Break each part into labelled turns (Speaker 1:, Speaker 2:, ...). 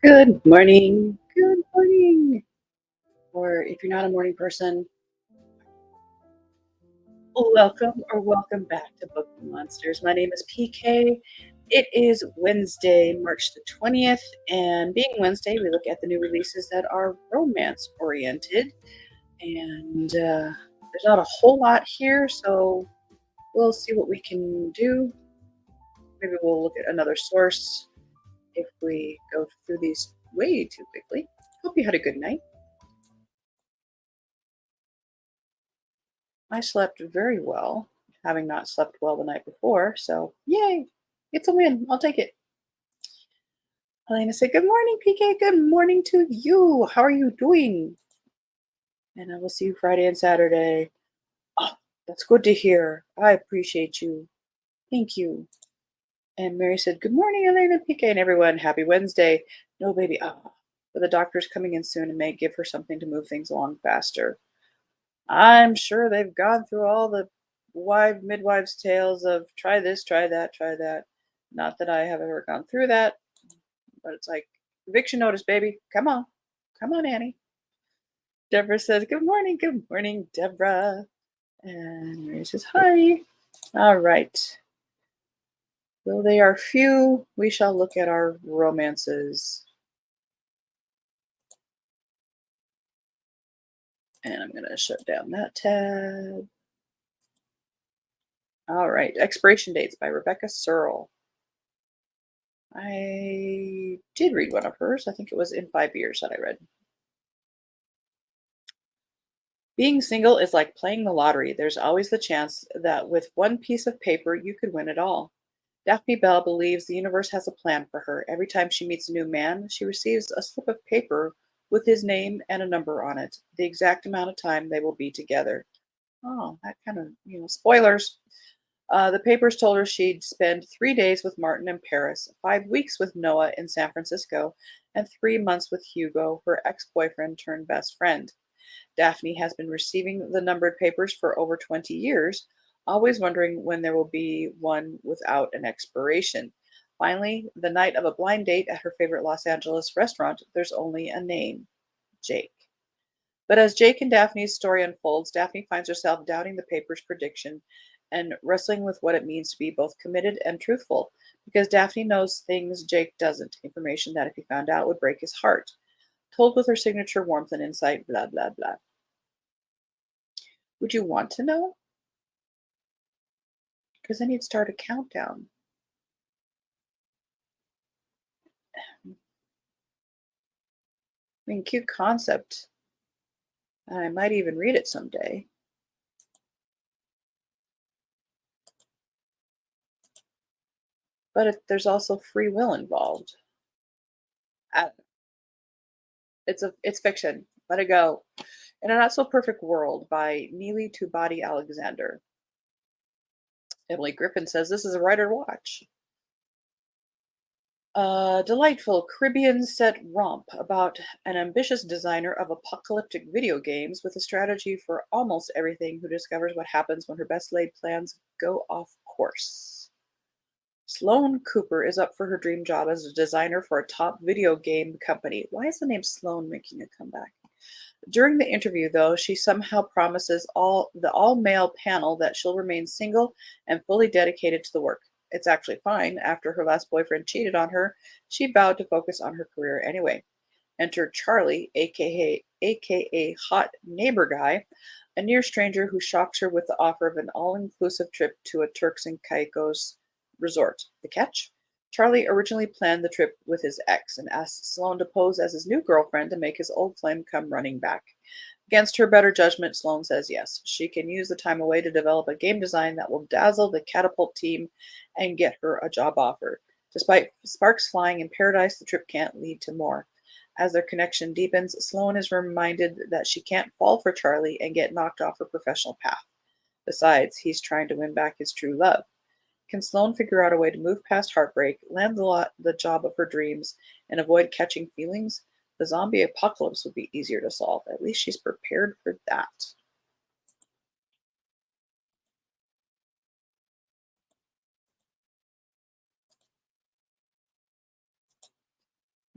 Speaker 1: Good morning. Good morning. Or if you're not a morning person, welcome back to Bookeemonsters. My name is PK. It is Wednesday, March the 20th, and being Wednesday, we look at the new releases that are romance oriented. And there's not a whole lot here, so we'll see what we can do. Maybe we'll look at another source if we go through these way too quickly. Hope you had a good night. I slept very well, having not slept well the night before, so yay! It's a win. I'll take it. Elena said, "Good morning, PK. Good morning to you. How are you doing?" And I will see you Friday and Saturday. Oh, that's good to hear. I appreciate you. Thank you. And Mary said, "Good morning, Elena, PK, and everyone. Happy Wednesday. No, baby. But the doctor's coming in soon and may give her something to move things along faster. I'm sure they've gone through all the midwives' tales of try this, try that, try that. Not that I have ever gone through that, but it's like eviction notice, baby. Come on, Annie." Deborah says, good morning, Deborah." And Mary says, "Hi." All right. Though they are few, we shall look at our romances. And I'm going to shut down that tab. All right. Expiration Dates by Rebecca Searle. I did read one of hers. I think it was In 5 Years that I read. Being single is like playing the lottery. There's always the chance that with one piece of paper you could win it all. Daphne Bell believes the universe has a plan for her. Every time she meets a new man, she receives a slip of paper with his name and a number on it, the exact amount of time they will be together. Oh, that kind of, spoilers. The papers told her she'd spend 3 days with Martin in Paris, 5 weeks with Noah in San Francisco, and 3 months with Hugo, her ex boyfriend turned best friend. Daphne has been receiving the numbered papers for over 20 years, always wondering when there will be one without an expiration. Finally, the night of a blind date at her favorite Los Angeles restaurant, there's only a name: Jake. But as Jake and Daphne's story unfolds, Daphne finds herself doubting the paper's prediction and wrestling with what it means to be both committed and truthful, because Daphne knows things Jake doesn't, information that if he found out would break his heart. Told with her signature warmth and insight, blah, blah, blah. Would you want to know? Because then you'd start a countdown. I mean, cute concept. I might even read it someday. But there's also free will involved. Uh, it's fiction. Let it go. In a Not So Perfect World by Neely Tubati Alexander. Emily Griffin says this is a writer watch. A delightful Caribbean set romp about an ambitious designer of apocalyptic video games with a strategy for almost everything who discovers what happens when her best laid plans go off course. Sloane Cooper is up for her dream job as a designer for a top video game company. Why is the name Sloane making a comeback? During the interview, though, she somehow promises the all-male panel that she'll remain single and fully dedicated to the work. It's actually fine. After her last boyfriend cheated on her, she vowed to focus on her career anyway. Enter Charlie, aka Hot Neighbor Guy, a near stranger who shocks her with the offer of an all-inclusive trip to a Turks and Caicos resort. The catch? Charlie originally planned the trip with his ex and asked Sloane to pose as his new girlfriend to make his old flame come running back. Against her better judgment, Sloane says yes. She can use the time away to develop a game design that will dazzle the Catapult team and get her a job offer. Despite sparks flying in paradise, the trip can't lead to more. As their connection deepens, Sloane is reminded that she can't fall for Charlie and get knocked off her professional path. Besides, he's trying to win back his true love. Can Sloane figure out a way to move past heartbreak, land the job of her dreams, and avoid catching feelings? The zombie apocalypse would be easier to solve. At least she's prepared for that.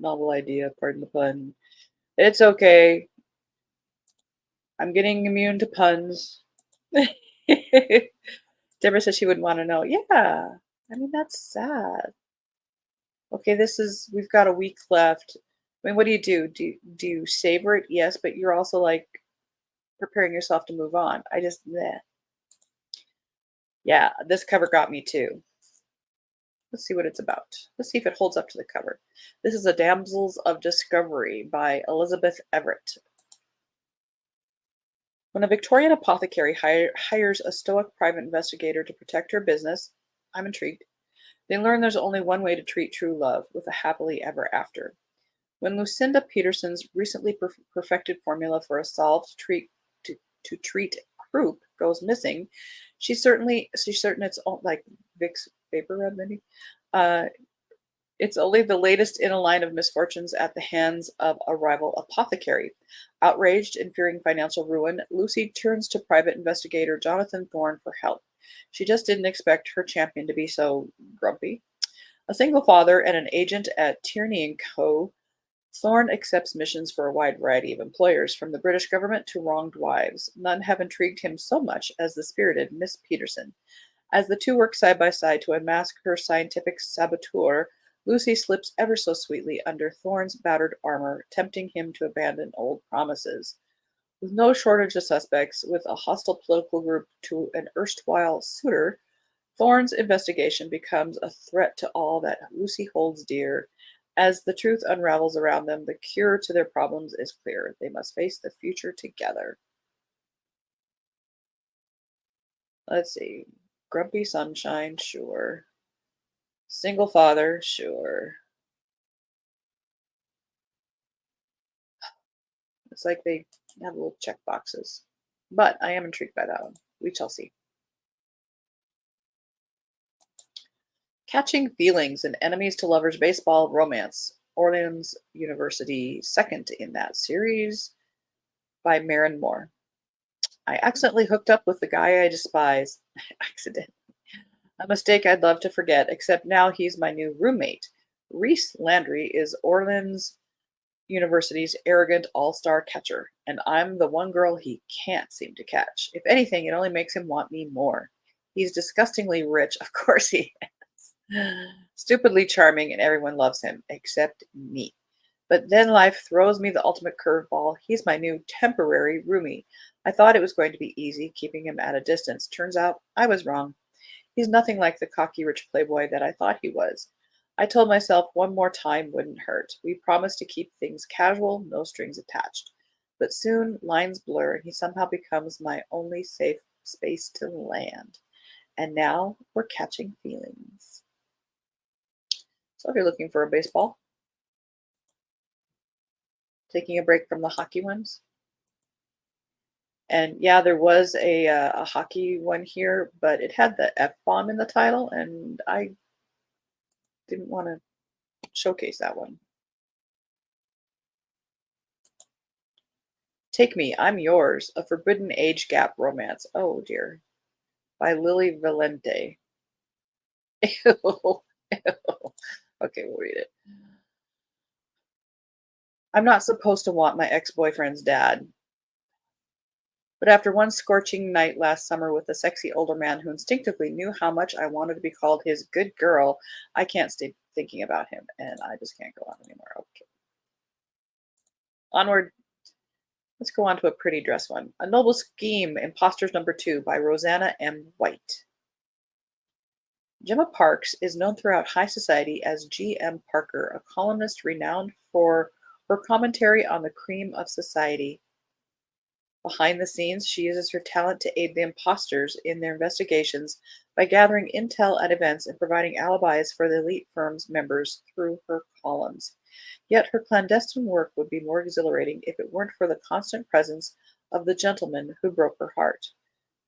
Speaker 1: Novel idea, pardon the pun. It's okay. I'm getting immune to puns. Deborah said she wouldn't want to know. Yeah. I mean, that's sad. Okay, we've got a week left. I mean, what do you do? Do you savor it? Yes, but you're also like preparing yourself to move on. Meh. Yeah, this cover got me too. Let's see what it's about. Let's see if it holds up to the cover. This is A Damsels of Discovery by Elizabeth Everett. When a Victorian apothecary hires a stoic private investigator to protect her business, I'm intrigued. They learn there's only one way to treat true love, with a happily ever after. When Lucinda Peterson's recently perfected formula for a salve to treat croup goes missing, she's certain it's all like Vicks Vapor Rub, maybe. Uh, it's only the latest in a line of misfortunes at the hands of a rival apothecary. Outraged and fearing financial ruin, Lucy turns to private investigator Jonathan Thorne for help. She just didn't expect her champion to be so grumpy. A single father and an agent at Tierney and Co., Thorne accepts missions for a wide variety of employers, from the British government to wronged wives. None have intrigued him so much as the spirited Miss Peterson. As the two work side by side to unmask her scientific saboteur, Lucy slips ever so sweetly under Thorne's battered armor, tempting him to abandon old promises. With no shortage of suspects, with a hostile political group to an erstwhile suitor, Thorne's investigation becomes a threat to all that Lucy holds dear. As the truth unravels around them, the cure to their problems is clear. They must face the future together. Let's see. Grumpy Sunshine, sure. Single father, sure. It's like they have little check boxes. But I am intrigued by that one. We shall see. Catching Feelings, an Enemies to Lovers baseball romance. Orleans University, second in that series by Marin Moore. I accidentally hooked up with the guy I despise. Accident. A mistake I'd love to forget, except now he's my new roommate. Reese Landry is Orleans University's arrogant all-star catcher, and I'm the one girl he can't seem to catch. If anything, it only makes him want me more. He's disgustingly rich, of course he is. Stupidly charming, and everyone loves him, except me. But then life throws me the ultimate curveball. He's my new temporary roomie. I thought it was going to be easy keeping him at a distance. Turns out I was wrong. He's nothing like the cocky rich playboy that I thought he was. I told myself one more time wouldn't hurt. We promised to keep things casual, no strings attached. But soon lines blur and he somehow becomes my only safe space to land. And now we're catching feelings. So if you're looking for a baseball, taking a break from the hockey ones. And yeah, there was a hockey one here, but it had the F bomb in the title, and I didn't want to showcase that one. Take Me, I'm Yours, a forbidden age gap romance. Oh dear. By Lily Valente. Ew. Ew. Okay, we'll read it. I'm not supposed to want my ex-boyfriend's dad. But after one scorching night last summer with a sexy older man who instinctively knew how much I wanted to be called his good girl, I can't stay thinking about him, and I just can't go on anymore. Okay. Onward. Let's go on to a pretty dress one. A Noble Scheme, Imposters Number 2 by Rosanna M. White. Gemma Parks is known throughout high society as G.M. Parker, a columnist renowned for her commentary on the cream of society. Behind the scenes, she uses her talent to aid the imposters in their investigations by gathering intel at events and providing alibis for the elite firm's members through her columns. Yet her clandestine work would be more exhilarating if it weren't for the constant presence of the gentleman who broke her heart.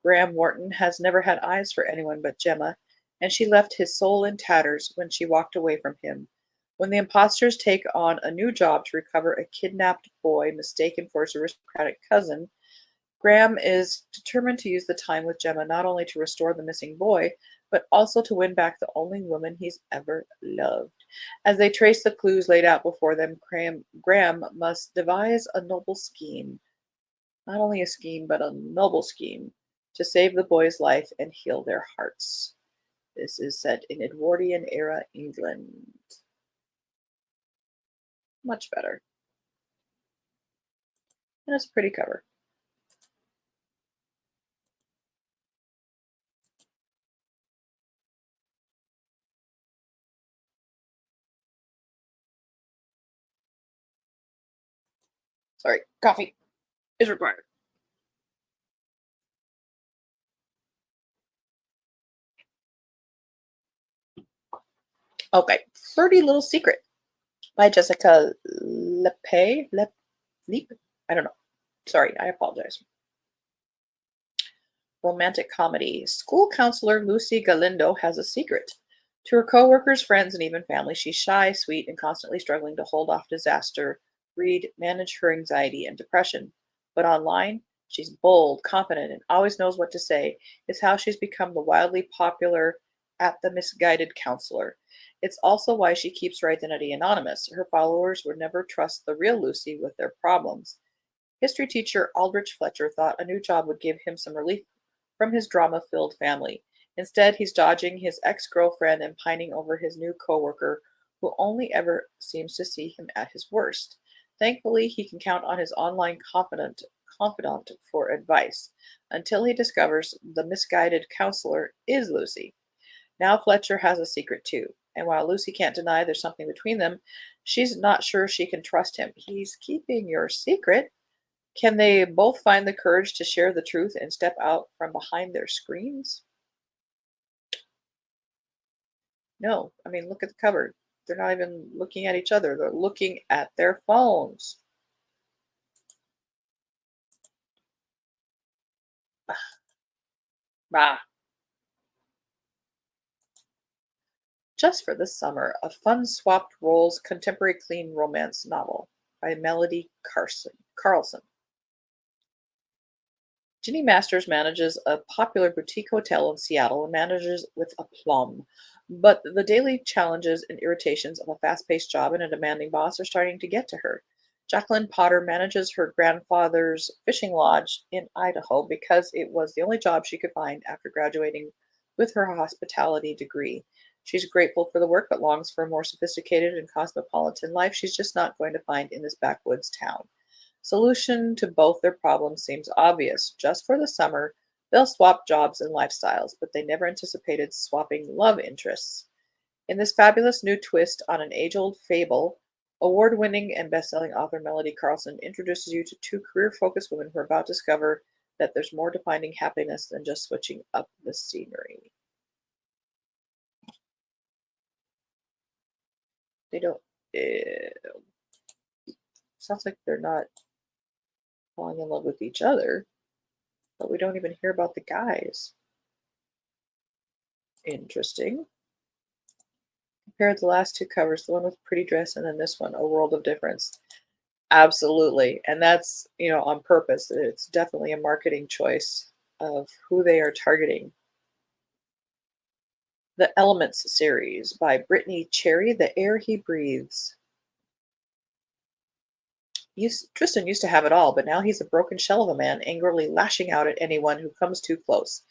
Speaker 1: Graham Wharton has never had eyes for anyone but Gemma, and she left his soul in tatters when she walked away from him. When the imposters take on a new job to recover a kidnapped boy mistaken for his aristocratic cousin, Graham is determined to use the time with Gemma not only to restore the missing boy, but also to win back the only woman he's ever loved. As they trace the clues laid out before them, Graham must devise a noble scheme, not only a scheme, but a noble scheme, to save the boy's life and heal their hearts. This is set in Edwardian era England. Much better. And it's a pretty cover. Sorry, coffee is required. Okay, Flirty Little Secret by Jessica Lepe. Leap? I don't know. Sorry, I apologize. Romantic comedy. School counselor Lucy Galindo has a secret. To her coworkers, friends, and even family, she's shy, sweet, and constantly struggling to hold off disaster, read, manage her anxiety and depression. But online, she's bold, confident, and always knows what to say. It's how she's become the wildly popular at the misguided counselor. It's also why she keeps her identity anonymous. Her followers would never trust the real Lucy with their problems. History teacher Aldrich Fletcher thought a new job would give him some relief from his drama filled family. Instead, he's dodging his ex girlfriend and pining over his new coworker, who only ever seems to see him at his worst. Thankfully, he can count on his online confidant for advice until he discovers the misguided counselor is Lucy. Now Fletcher has a secret too, and while Lucy can't deny there's something between them, she's not sure she can trust him. He's keeping your secret. Can they both find the courage to share the truth and step out from behind their screens? No. I mean, look at the cover. They're not even looking at each other. They're looking at their phones. Bah. Just for this summer, a fun swapped roles contemporary clean romance novel by Melody Carlson. Ginny Masters manages a popular boutique hotel in Seattle and manages with aplomb. But the daily challenges and irritations of a fast paced job and a demanding boss are starting to get to her. Jacqueline Potter manages her grandfather's fishing lodge in Idaho because it was the only job she could find after graduating with her hospitality degree. She's grateful for the work but longs for a more sophisticated and cosmopolitan life she's just not going to find in this backwoods town. Solution to both their problems seems obvious. Just for the summer, they'll swap jobs and lifestyles, but they never anticipated swapping love interests. In this fabulous new twist on an age old fable, award winning and best selling author Melody Carlson introduces you to two career focused women who are about to discover that there's more to finding happiness than just switching up the scenery. They don't. Uh, Sounds like they're not falling in love with each other, but we don't even hear about the guys. Interesting. Compare the last two covers, the one with pretty dress and then this one, a world of difference. Absolutely. And that's, on purpose. It's definitely a marketing choice of who they are targeting. The Elements series by Brittany Cherry, The Air He Breathes. Tristan used to have it all, but now he's a broken shell of a man, angrily lashing out at anyone who comes too close.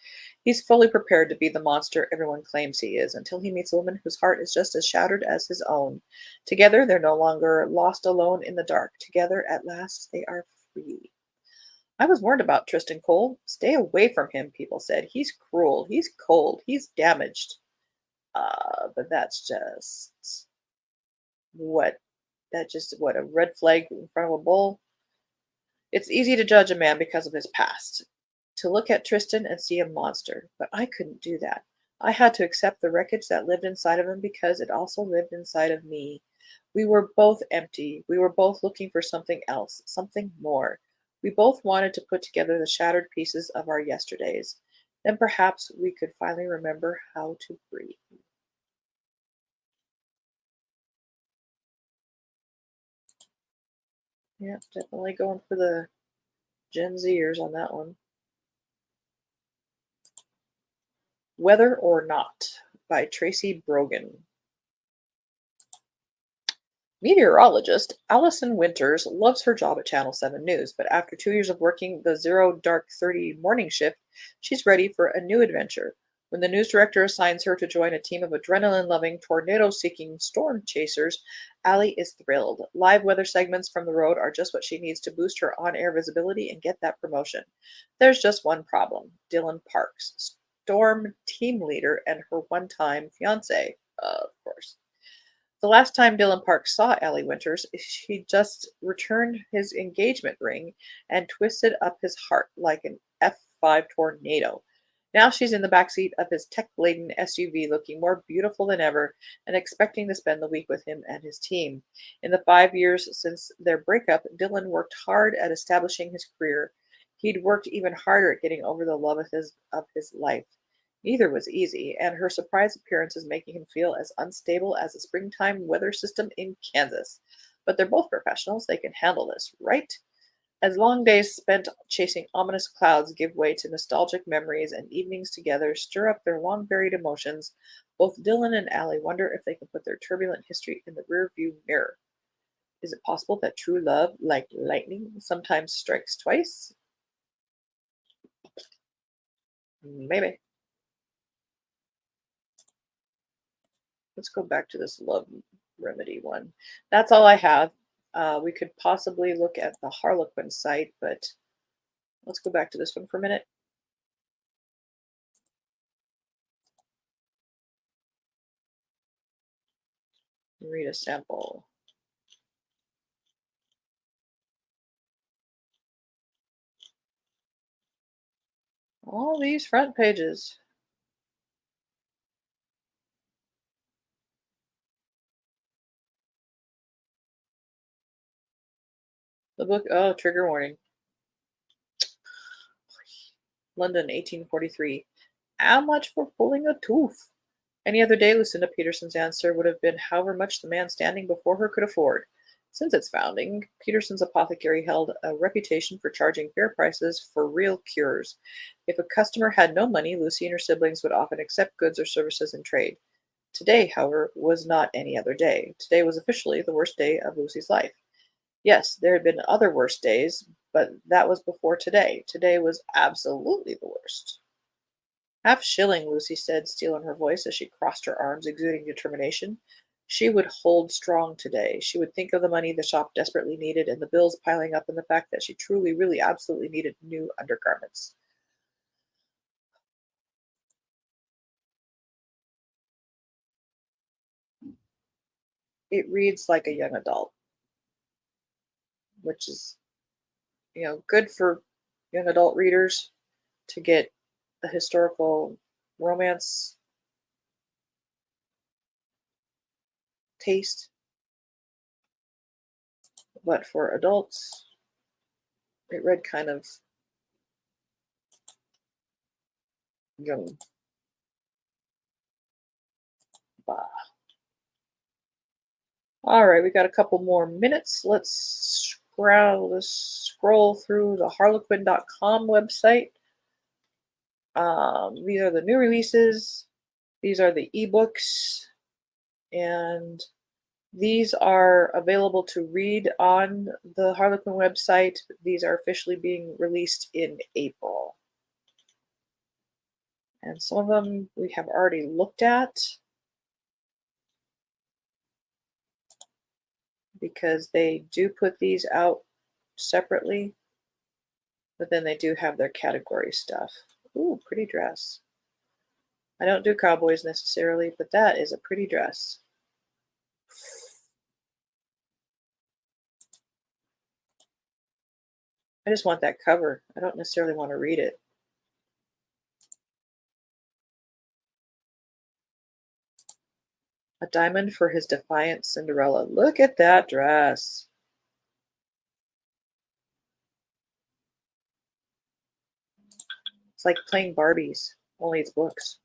Speaker 1: He's fully prepared to be the monster everyone claims he is, until he meets a woman whose heart is just as shattered as his own. Together, they're no longer lost alone in the dark. Together, at last, they are free. I was warned about Tristan Cole. Stay away from him, people said. He's cruel, he's cold, he's damaged. But that's just what what, a red flag in front of a bull? It's easy to judge a man because of his past, to look at Tristan and see a monster, but I couldn't do that. I had to accept the wreckage that lived inside of him because it also lived inside of me. We were both empty. We were both looking for something else, something more. We both wanted to put together the shattered pieces of our yesterdays. Then perhaps we could finally remember how to breathe. Yeah, definitely going for the Gen Zers on that one. Whether or Not by Tracy Brogan. Meteorologist Allison Winters loves her job at Channel 7 News, but after 2 years of working the 0 dark 30 morning shift, she's ready for a new adventure. When the news director assigns her to join a team of adrenaline loving, tornado seeking storm chasers, Allie is thrilled. Live weather segments from the road are just what she needs to boost her on air visibility and get that promotion. There's just one problem: Dylan Parks, storm team leader, and her one time fiance, of course. The last time Dylan Parks saw Allie Winters, she just returned his engagement ring and twisted up his heart like an F5 tornado. Now she's in the backseat of his tech laden SUV, looking more beautiful than ever and expecting to spend the week with him and his team. In the 5 years since their breakup, Dylan worked hard at establishing his career. He'd worked even harder at getting over the love of his life. Neither was easy, and her surprise appearance is making him feel as unstable as a springtime weather system in Kansas. But they're both professionals, they can handle this, right? As long days spent chasing ominous clouds give way to nostalgic memories and evenings together stir up their long buried emotions, both Dylan and Allie wonder if they can put their turbulent history in the rearview mirror. Is it possible that true love, like lightning, sometimes strikes twice? Maybe. Let's go back to this love remedy one. That's all I have. We could possibly look at the Harlequin site, but let's go back to this one for a minute. Read a sample. All these front pages. The book, oh, trigger warning. London, 1843. How much for pulling a tooth? Any other day, Lucinda Peterson's answer would have been however much the man standing before her could afford. Since its founding, Peterson's Apothecary held a reputation for charging fair prices for real cures. If a customer had no money, Lucy and her siblings would often accept goods or services in trade. Today, however, was not any other day. Today was officially the worst day of Lucy's life. Yes, there had been other worse days, but that was before today. Today was absolutely the worst. Half shilling, Lucy said, steel in her voice as she crossed her arms, exuding determination. She would hold strong today. She would think of the money the shop desperately needed and the bills piling up and the fact that she truly, really, absolutely needed new undergarments. It reads like a young adult, which is, good for young adult readers to get a historical romance taste, but for adults, it read kind of young. Bah. All right, we got a couple more minutes. Let's scroll through the harlequin.com website. These are the new releases. These are the ebooks, and these are available to read on the Harlequin website. These are officially being released in April. And some of them we have already looked at because they do put these out separately, but then they do have their category stuff. Ooh, pretty dress. I don't do cowboys necessarily, but that is a pretty dress. I just want that cover. I don't necessarily want to read it. A diamond for his defiant Cinderella. Look at that dress. It's like playing Barbies, only it's books.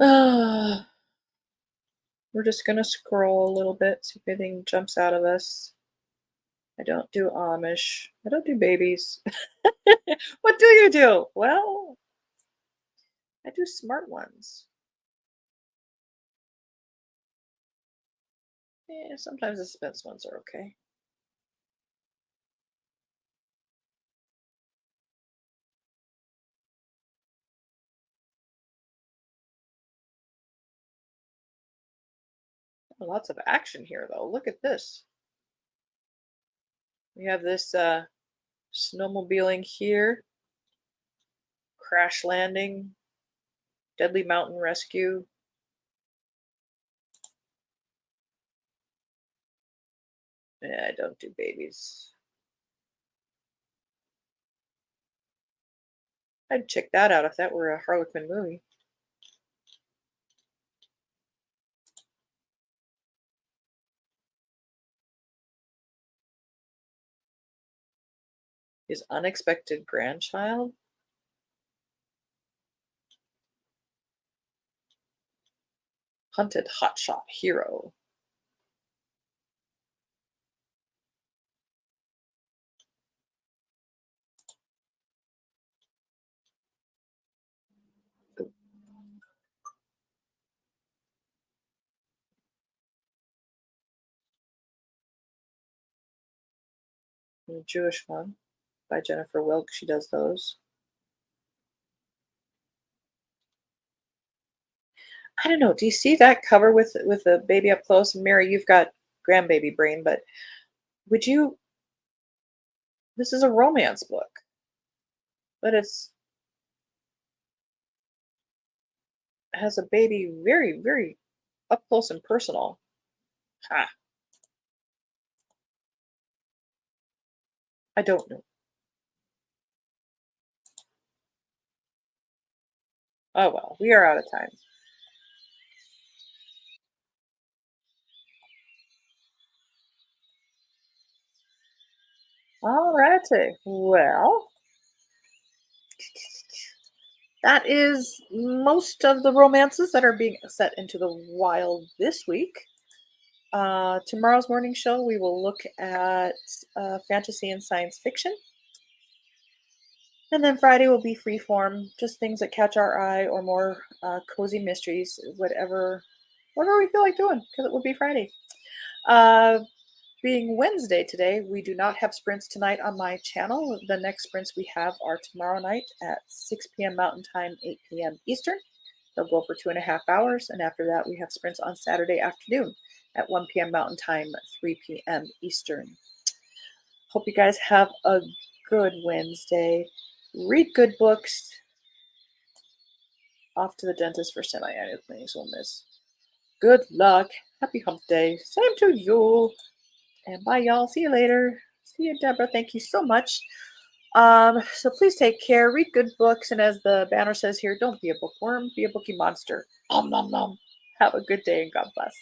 Speaker 1: Ah, we're just gonna scroll a little bit, see if anything jumps out of us. I don't do Amish. I don't do babies. What do you do? Well, I do smart ones. Yeah, sometimes the suspense ones are okay. Lots of action here, though. Look at this. We have this snowmobiling here, crash landing, deadly mountain rescue. Yeah, I don't do babies. I'd check that out if that were a Harlequin movie. His unexpected grandchild. Hunted hotshot hero. The Jewish one by Jennifer Wilk. She does those. I don't know. Do you see that cover with the baby up close? And Mary, you've got grandbaby brain, but would you? This is a romance book, but has a baby very, very up close and personal. Ha! I don't know. Oh well, we are out of time. All righty. Well, that is most of the romances that are being set into the wild this week. Tomorrow's morning show, we will look at fantasy and science fiction. And then Friday will be freeform, just things that catch our eye or more cozy mysteries, whatever we feel like doing, because it will be Friday. Uh, Being Wednesday today, we do not have sprints tonight on my channel. The next sprints we have are tomorrow night at 6 p.m. Mountain Time, 8 p.m. Eastern. They'll go for 2.5 hours. And after that, we have sprints on Saturday afternoon at 1 p.m. Mountain Time, 3 p.m. Eastern. Hope you guys have a good Wednesday. Read good books. Off to the dentist for semi-annual cleanings. We'll miss. Good luck. Happy hump day. Same to you. And bye, y'all. See you later. See you, Deborah. Thank you so much. So please take care. Read good books. And as the banner says here, don't be a bookworm. Be a bookie monster. Nom, nom, nom. Have a good day and God bless.